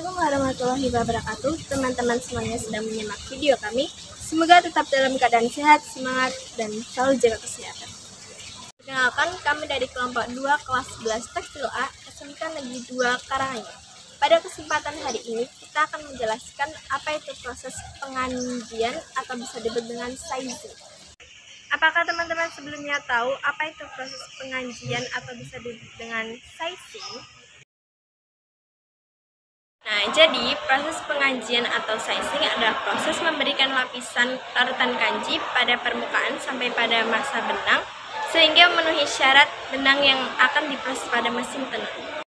Assalamualaikum warahmatullahi wabarakatuh. Teman-teman semuanya sedang menyimak video kami. Semoga tetap dalam keadaan sehat, semangat, dan selalu jaga kesehatan. Perkenalkan, kami dari kelompok 2 kelas 11 Tekstil A, SMK Negeri 2 Karanganyar. Pada kesempatan hari ini, kita akan menjelaskan apa itu proses pengajian atau bisa disebut dengan sizing. Apakah teman-teman sebelumnya tahu apa itu proses pengajian atau bisa disebut dengan sizing? Nah, jadi proses pengajian atau sizing adalah proses memberikan lapisan larutan kanji pada permukaan sampai pada massa benang sehingga memenuhi syarat benang yang akan diproses pada mesin tenun.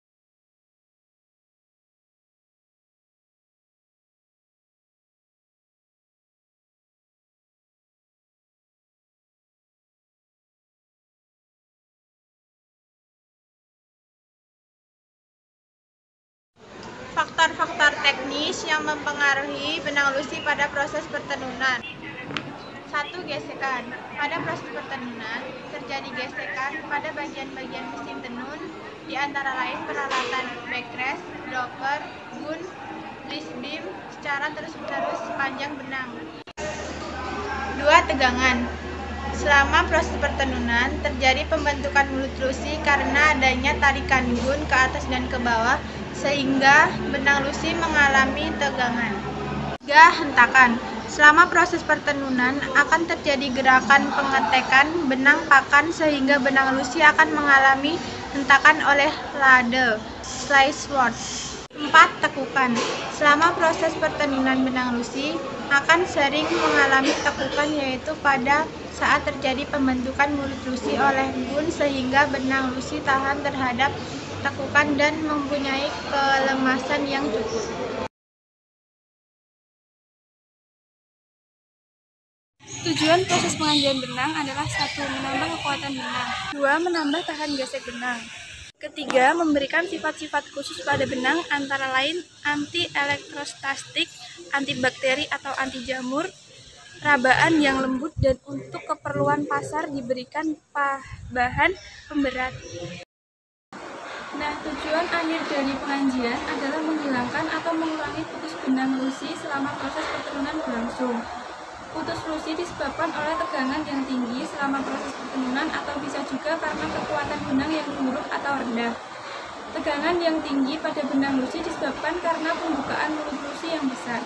Faktor-faktor teknis yang mempengaruhi benang lusi pada proses pertenunan. 1. Gesekan. Pada proses pertenunan, terjadi gesekan pada bagian-bagian mesin tenun, di antara lain peralatan backrest, doper, gun, bliss beam, secara terus-menerus sepanjang benang. 2. Tegangan. Selama proses pertenunan, terjadi pembentukan mulut lusi karena adanya tarikan gun ke atas dan ke bawah, sehingga benang lusi mengalami tegangan. 3. Hentakan. Selama proses pertenunan, akan terjadi gerakan pengetekan benang pakan sehingga benang lusi akan mengalami hentakan oleh lade, slice sword. 4. Tekukan. Selama proses pertenunan benang lusi, akan sering mengalami tekukan yaitu pada saat terjadi pembentukan mulut lusi oleh gun sehingga benang lusi tahan terhadap tekukan dan mempunyai kelemasan yang cukup. Tujuan proses pengajian benang adalah 1. Menambah kekuatan benang, 2. Menambah tahan gesek benang, 3. Memberikan sifat-sifat khusus pada benang antara lain anti-elektrostatik, anti-bakteri atau anti-jamur, rabaan yang lembut, dan untuk keperluan pasar diberikan bahan pemberat. Nah, tujuan akhir dari pengajian adalah menghilangkan atau mengurangi putus benang lusi selama proses pertenunan berlangsung. Putus lusi disebabkan oleh tegangan yang tinggi selama proses pertenunan atau bisa juga karena kekuatan benang yang buruk atau rendah. Tegangan yang tinggi pada benang lusi disebabkan karena pembukaan mulut lusi yang besar.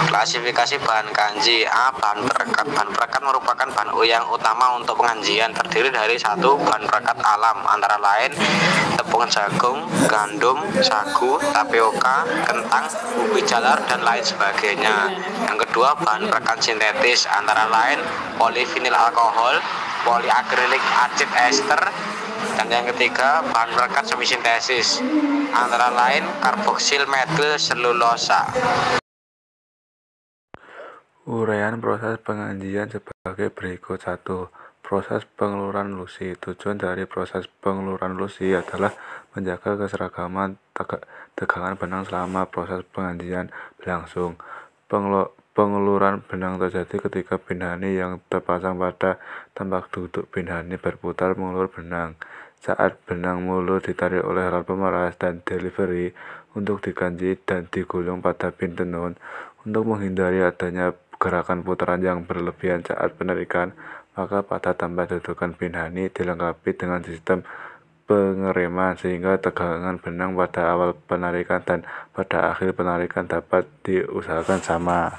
Klasifikasi bahan kanji. A. Bahan perekat. Bahan perekat merupakan bahan yang utama untuk pengajian, terdiri dari 1. Bahan perekat alam, antara lain tepung jagung, gandum, sagu, tapioka, kentang, ubi jalar, dan lain sebagainya. Yang kedua, bahan perekat sintetis, antara lain polivinil alkohol, poliakrilik acid ester, dan yang ketiga, bahan perekat semisintesis, antara lain karboksil metil selulosa. Uraian proses pengajian sebagai berikut. 1. Proses pengeluaran lusi. Tujuan dari proses pengeluaran lusi adalah menjaga keseragaman tegangan benang selama proses pengajian berlangsung. Pengeluaran benang terjadi ketika binani yang terpasang pada tempat duduk binani berputar mengulur benang. Saat benang mulur ditarik oleh rod pemeras dan delivery untuk dikanji dan digulung pada pin tenun. Untuk menghindari adanya gerakan putaran yang berlebihan saat penarikan, maka pada tempat dudukan binani dilengkapi dengan sistem pengereman sehingga tegangan benang pada awal penarikan dan pada akhir penarikan dapat diusahakan sama.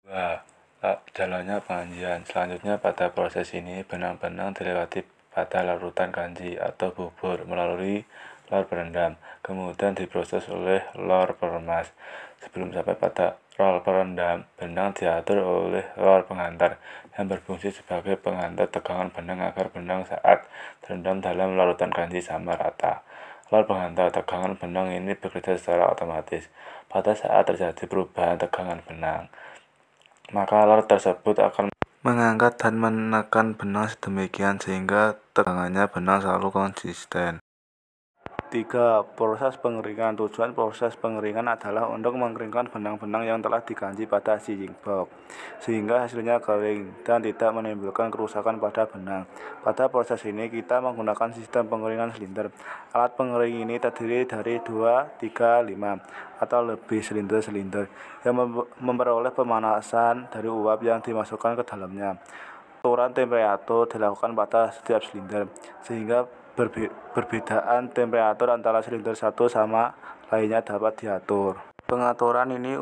2. Jalannya pengajian. Selanjutnya pada proses ini benang-benang dilewati pada larutan kanji atau bubur melalui lor berendam, kemudian diproses oleh lor peremas. Sebelum sampai pada lor perendam, benang diatur oleh lor penghantar yang berfungsi sebagai penghantar tegangan benang agar benang saat terendam dalam larutan kanji sama rata. Lor penghantar tegangan benang ini bekerja secara otomatis. Pada saat terjadi perubahan tegangan benang, maka lor tersebut akan mengangkat dan menekan benang sedemikian sehingga tegangannya benang selalu konsisten. 3. Proses pengeringan. Tujuan proses pengeringan adalah untuk mengeringkan benang-benang yang telah diganji pada sizing box sehingga hasilnya kering dan tidak menimbulkan kerusakan pada benang. Pada proses ini kita menggunakan sistem pengeringan silinder. Alat pengering ini terdiri dari 2, 3, 5 atau lebih silinder-silinder yang memperoleh pemanasan dari uap yang dimasukkan ke dalamnya. Aturan temperatur dilakukan pada setiap silinder sehingga perbedaan temperatur antara silinder satu sama lainnya dapat diatur. Pengaturan ini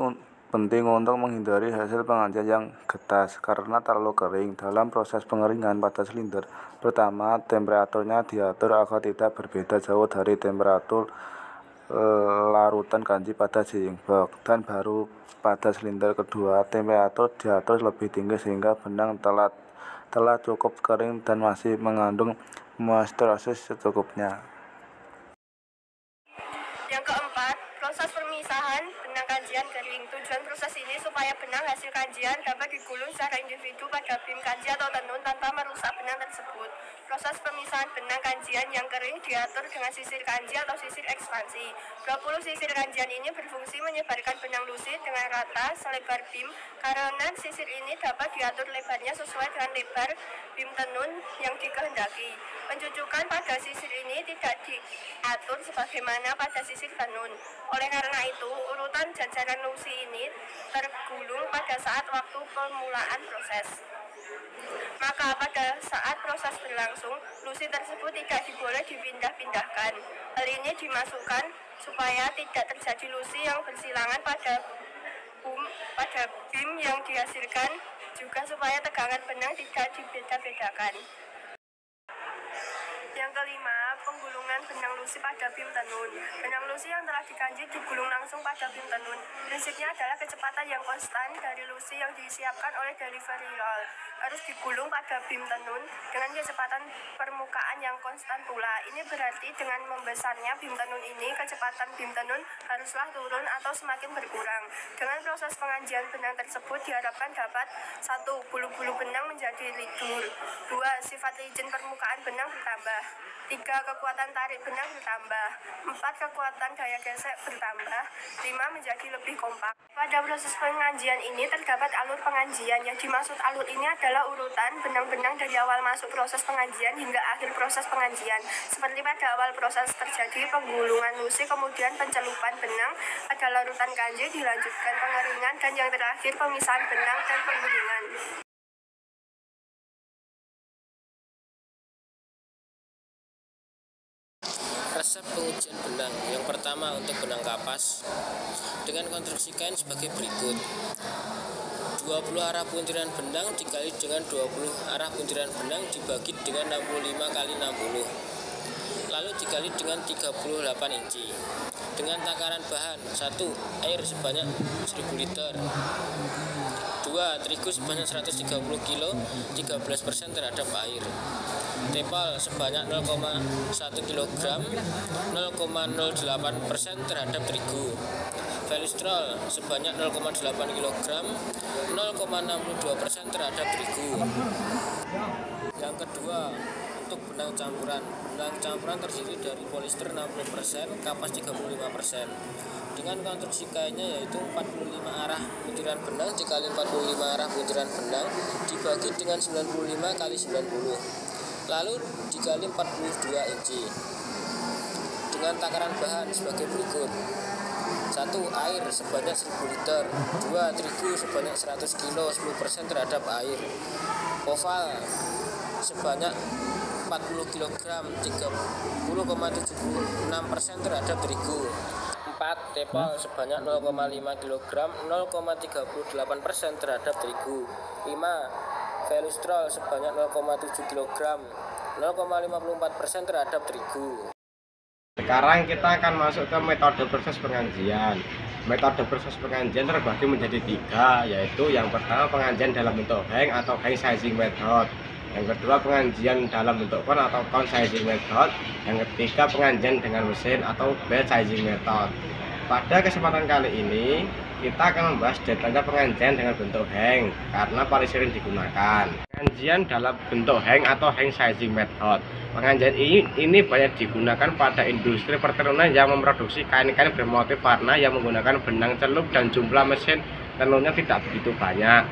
penting untuk menghindari hasil pengajian yang getas karena terlalu kering. Dalam proses pengeringan pada silinder pertama, temperaturnya diatur agar tidak berbeda jauh dari temperatur larutan kanji pada sizing box, dan baru pada silinder kedua temperatur diatur lebih tinggi sehingga benang telah cukup kering dan masih mengandung moisturizer secukupnya. Yang keempat, proses permisahan benang kanjian kering. Tujuan proses ini supaya benang hasil kanjian dapat digulung secara individu pada bim kanji atau tenun tanpa merusak benang tersebut. Proses pemisahan benang kanjian yang kering diatur dengan sisir kanji atau sisir ekspansi. 20 sisir kanjian ini berfungsi menyebarkan benang lusit dengan rata selebar bim karena sisir ini dapat diatur lebarnya sesuai dengan lebar bim tenun yang dikehendaki. Pencucukan pada sisir ini tidak diatur sebagaimana pada sisir tenun. Oleh karena itu, urutan jajaran lusi ini tergulung pada saat waktu permulaan proses. Maka pada saat proses berlangsung, lusi tersebut tidak boleh dipindah-pindahkan. Hal ini dimasukkan supaya tidak terjadi lusi yang bersilangan pada bim yang dihasilkan, juga supaya tegangan benang tidak dibeda-bedakan. Yang kelima, penggulungan benang lusi pada bim tenun. Benang lusi yang telah dikanji digulung langsung pada bim tenun. Prinsipnya adalah kecepatan yang konstan dari lusi yang disiapkan oleh delivery roll harus digulung pada bim tenun dengan kecepatan permukaan yang konstan pula. Ini berarti dengan membesarnya bim tenun ini, kecepatan bim tenun haruslah turun atau semakin berkurang. Dengan proses penganjian benang tersebut diharapkan dapat 1. Bulu-bulu benang menjadi lidur. 2. Sifat licin permukaan benang bertambah. 3. Kekuatan tarik benang bertambah. 4. Kekuatan daya gesek bertambah. 5. Menjadi lebih kompak. Pada proses penganjian ini terdapat alur penganjian. Yang dimaksud alur ini adalah urutan benang-benang dari awal masuk proses penganjian hingga akhir proses penganjian. Seperti pada awal proses terjadi penggulungan lusi, kemudian pencelupan benang pada larutan kanji, dilanjutkan pengeringan, dan yang terakhir pemisahan benang dan penggulungan. Resep pengujian benang. Yang pertama untuk benang kapas dengan konstruksi kain sebagai berikut. 20 arah buntiran benang dikali dengan 20 arah buntiran benang dibagi dengan 65 kali 60. Lalu dikali dengan 38 inci. Dengan takaran bahan: 1. Air sebanyak 1000 liter. 2. Terigu sebanyak 130 kg, 13% terhadap air. Tepal sebanyak 0,1 kg, 0,08% terhadap terigu. Velistrol sebanyak 0,8 kg, 0,62% terhadap terigu. Yang kedua, untuk benang campuran. Benang campuran terdiri dari polister 60%, kapas 35%. Dengan konstruksi kainnya yaitu 45 arah buntiran benang dikali 45 arah buntiran benang dibagi dengan 95 kali 90. Lalu dikali 42 inci. Dengan takaran bahan sebagai berikut: 1. Air sebanyak 1000 liter. 2. Terigu sebanyak 100 kg, 10% terhadap air. Oval sebanyak 40 kg, 30,76% terhadap terigu. 4. Tepal sebanyak 0,5 kg, 0,38% terhadap terigu. 5. Velistrol sebanyak 0,7 kg, 0,54% terhadap terigu. Sekarang kita akan masuk ke metode proses pengajian. Metode proses pengajian terbagi menjadi 3, yaitu yang pertama pengajian dalam bentuk hang atau hang sizing method. Yang kedua pengajian dalam bentuk cone atau cone sizing method. Yang ketiga pengajian dengan mesin atau belt sizing method. Pada kesempatan kali ini kita akan membahas detailnya pengajian dengan bentuk hang karena paling sering digunakan. Pengajian dalam bentuk hang atau hang sizing method. Pengajian ini banyak digunakan pada industri pertenunan yang memproduksi kain-kain bermotif warna yang menggunakan benang celup dan jumlah mesin tenunnya tidak begitu banyak.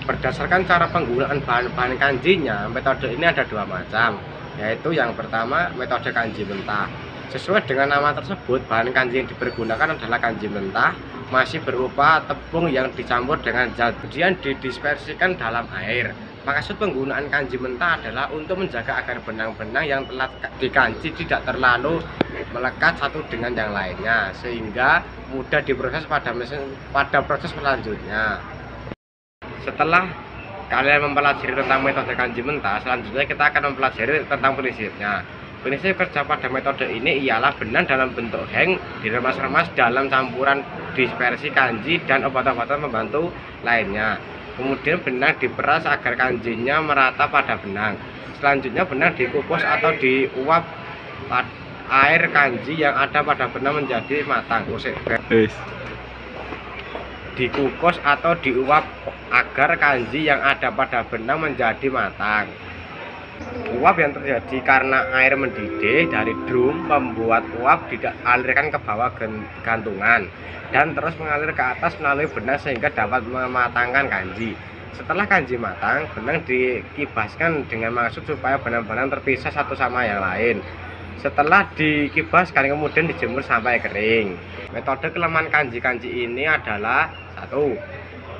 Berdasarkan cara penggunaan bahan-bahan kanjinya, metode ini ada dua macam, yaitu yang pertama metode kanji mentah. Sesuai dengan nama tersebut, bahan kanji yang dipergunakan adalah kanji mentah, masih berupa tepung yang dicampur dengan zat, kemudian didispersikan dalam air. Maksud penggunaan kanji mentah adalah untuk menjaga agar benang-benang yang telah dikanji tidak terlalu melekat satu dengan yang lainnya, sehingga mudah diproses pada proses selanjutnya. Setelah kalian mempelajari tentang metode kanji mentah, selanjutnya kita akan mempelajari tentang prinsipnya. Prinsip kerja pada metode ini ialah benang dalam bentuk heng diremas-remas dalam campuran dispersi kanji dan obat-obatan pembantu lainnya. Kemudian benang diperas agar kanjinya merata pada benang. Selanjutnya benang dikukus atau diuap air kanji yang ada pada benang menjadi matang. Dikukus atau diuap agar kanji yang ada pada benang menjadi matang. Uap yang terjadi karena air mendidih dari drum membuat uap dialirkan ke bawah gantungan dan terus mengalir ke atas melalui benang sehingga dapat mematangkan kanji. Setelah kanji matang, benang dikibaskan dengan maksud supaya benang-benang terpisah satu sama yang lain. Setelah dikibaskan kemudian dijemur sampai kering. Metode kelemahan kanji-kanji ini adalah: 1.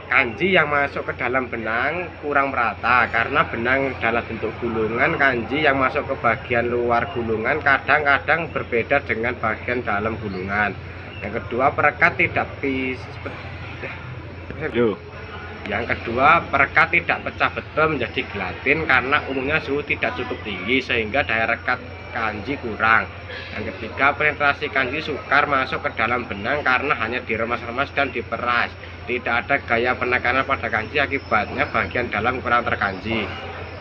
Kanji yang masuk ke dalam benang kurang merata karena benang dalam bentuk gulungan. Kanji yang masuk ke bagian luar gulungan kadang-kadang berbeda dengan bagian dalam gulungan. Yang kedua, perekat tidak pecah betul menjadi gelatin karena umumnya suhu tidak cukup tinggi sehingga daya rekat kanji kurang. Yang ketiga, penetrasi kanji sukar masuk ke dalam benang karena hanya diremas-remas dan diperas. Tidak ada gaya penekanan pada kanji, akibatnya bagian dalam kurang terkanji.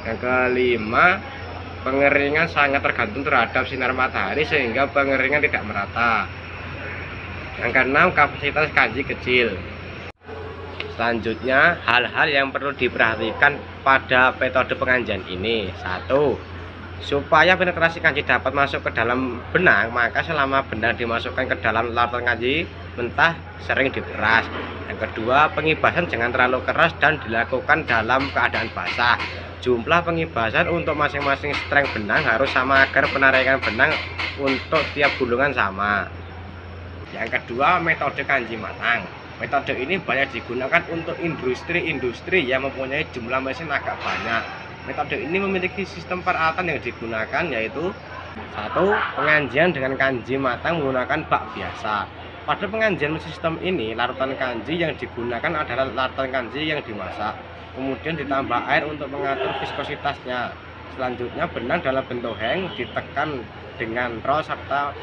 Yang kelima, pengeringan sangat tergantung terhadap sinar matahari sehingga pengeringan tidak merata. Yang keenam, kapasitas kanji kecil. Selanjutnya, hal-hal yang perlu diperhatikan pada metode pengajian ini. 1. Supaya penetrasi kanji dapat masuk ke dalam benang, maka selama benang dimasukkan ke dalam larutan kanji mentah sering diperas. Yang kedua, pengibasan jangan terlalu keras dan dilakukan dalam keadaan basah. Jumlah pengibasan untuk masing-masing streng benang harus sama agar penarikan benang untuk tiap gulungan sama. Yang kedua, metode kanji matang. Metode ini banyak digunakan untuk industri-industri yang mempunyai jumlah mesin agak banyak. Metode ini memiliki sistem peralatan yang digunakan, yaitu 1. Pengajian dengan kanji matang menggunakan bak biasa. Pada pengajian sistem ini, larutan kanji yang digunakan adalah larutan kanji yang dimasak. Kemudian ditambah air untuk mengatur viskositasnya. Selanjutnya, benang dalam bentuk heng ditekan dengan roll serta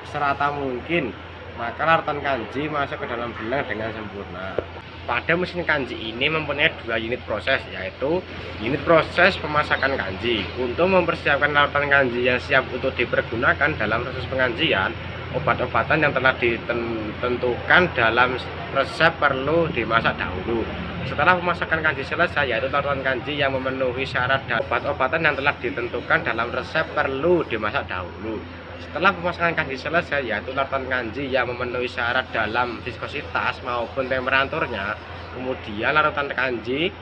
serata mungkin, maka larutan kanji masuk ke dalam benang dengan sempurna. Pada mesin kanji ini mempunyai 2 unit proses, yaitu unit proses pemasakan kanji. Untuk mempersiapkan larutan kanji yang siap untuk dipergunakan dalam proses pengajian, obat-obatan yang telah ditentukan dalam resep perlu dimasak dahulu. Setelah pemasakan kanji selesai, yaitu larutan kanji yang memenuhi syarat dan obat-obatan yang telah ditentukan dalam resep perlu dimasak dahulu. Setelah pemasakan kanji selesai, yaitu larutan kanji yang memenuhi syarat dalam viskositas maupun temperaturnya, kemudian larutan kanji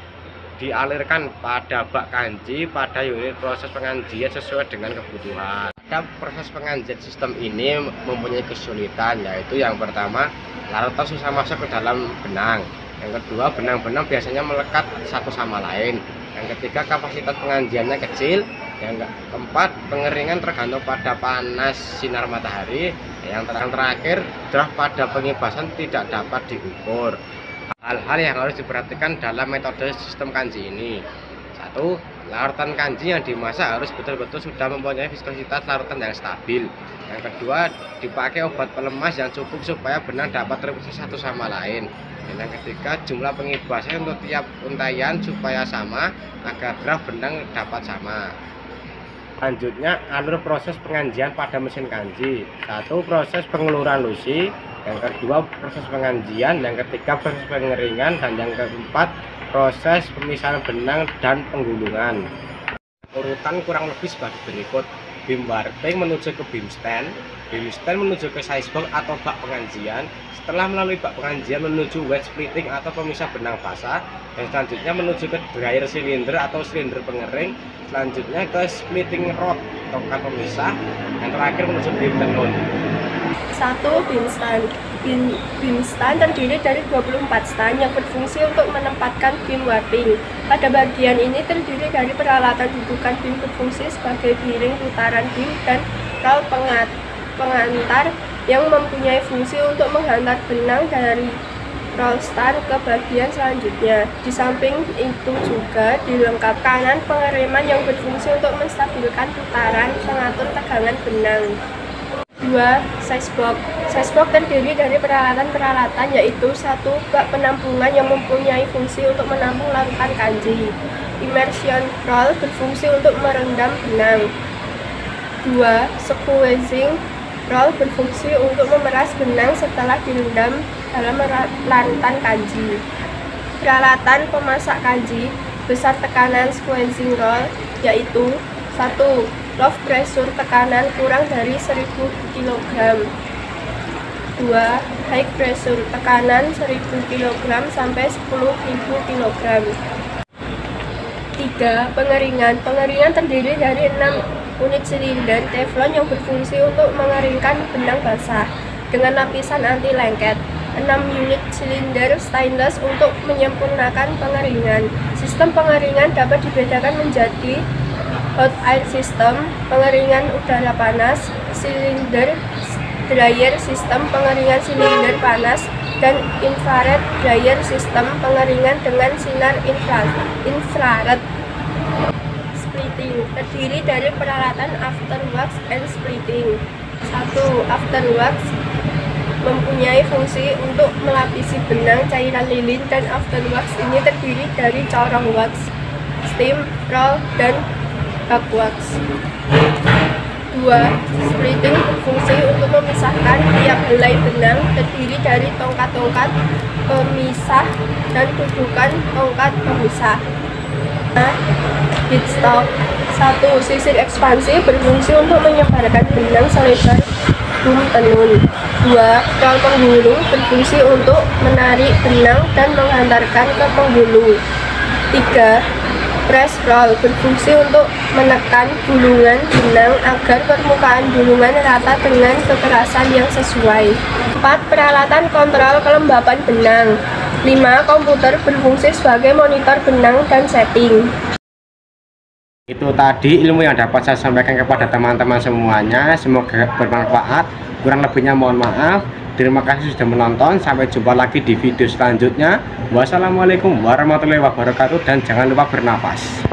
dialirkan pada bak kanji pada unit proses pengajian sesuai dengan kebutuhan. Pada proses pengajian sistem ini mempunyai kesulitan, yaitu yang pertama, larutan susah masuk ke dalam benang. Yang kedua, benang-benang biasanya melekat satu sama lain. Yang ketiga, kapasitas pengajiannya kecil. Yang keempat, pengeringan tergantung pada panas sinar matahari. Yang terakhir, draft pada pengibasan tidak dapat diukur. Hal-hal yang harus diperhatikan dalam metode sistem kanji ini: 1. Larutan kanji yang dimasak harus betul-betul sudah mempunyai viskositas larutan yang stabil. Yang kedua, dipakai obat pelemas yang cukup supaya benang dapat terpisah satu sama lain. Dan yang ketiga, jumlah pengibasan untuk tiap untaian supaya sama agar draft benang dapat sama. Selanjutnya, alur proses pengajian pada mesin kanji. 1. Proses pengeluaran lusi. Yang kedua, proses pengajian. Yang ketiga, proses pengeringan. Dan yang keempat, proses pemisahan benang dan penggulungan. Urutan kurang lebih sebagai berikut: beam warping menuju ke beam stand menuju ke sizebox atau bak pengajian. Setelah melalui bak pengajian menuju wet splitting atau pemisah benang basah, dan selanjutnya menuju ke dryer cylinder atau silinder pengering, selanjutnya ke splitting rod tongkat pemisah, dan terakhir menuju beam tenun. 1. Beam stand. Beam stand terdiri dari 24 stand yang berfungsi untuk menempatkan beam warping. Pada bagian ini terdiri dari peralatan dudukan beam berfungsi sebagai piring putaran beam dan rol pengantar yang mempunyai fungsi untuk menghantar benang dari roll stand ke bagian selanjutnya. Di samping itu juga dilengkapi kanan pengereman yang berfungsi untuk menstabilkan putaran pengatur tegangan benang. 2. Sizebox. Sizebox terdiri dari peralatan-peralatan yaitu 1. Bak penampungan yang mempunyai fungsi untuk menampung larutan kanji. Immersion roll berfungsi untuk merendam benang. 2. Squeezing roll berfungsi untuk memeras benang setelah direndam dalam larutan kanji. Peralatan pemasak kanji besar tekanan squeezing roll yaitu 1. Low pressure tekanan kurang dari 1000 kg. 2. High pressure tekanan 1000 kg sampai 10.000 kg. 3. Pengeringan. Pengeringan terdiri dari 6 unit silinder teflon yang berfungsi untuk mengeringkan benang basah dengan lapisan anti lengket. 6 unit silinder stainless untuk menyempurnakan pengeringan. Sistem pengeringan dapat dibedakan menjadi hot air system, pengeringan udara panas, silinder dryer system, pengeringan silinder panas, dan infrared dryer system, pengeringan dengan sinar infrared. Splitting terdiri dari peralatan afterwash and splitting. 1. Afterwash mempunyai fungsi untuk melapisi benang cairan lilin, dan afterwash ini terdiri dari corong wax, steam, roll, dan wax. 2. Splitting berfungsi untuk memisahkan tiap helai benang, terdiri dari tongkat-tongkat pemisah dan dudukan tongkat pemisah. Headstock. 1. Sisir ekspansi berfungsi untuk menyebarkan benang selebar boom tenun. 2. Roll penggulung berfungsi untuk menarik benang dan menghantarkan ke penggulung. 3. Press roll berfungsi untuk menekan gulungan benang agar permukaan gulungan rata dengan kekerasan yang sesuai. 4. Peralatan kontrol kelembapan benang. 5. Komputer berfungsi sebagai monitor benang dan setting. Itu tadi ilmu yang dapat saya sampaikan kepada teman-teman semuanya. Semoga bermanfaat. Kurang lebihnya mohon maaf. Terima kasih sudah menonton. Sampai jumpa lagi di video selanjutnya. Wassalamualaikum warahmatullahi wabarakatuh, dan jangan lupa bernafas.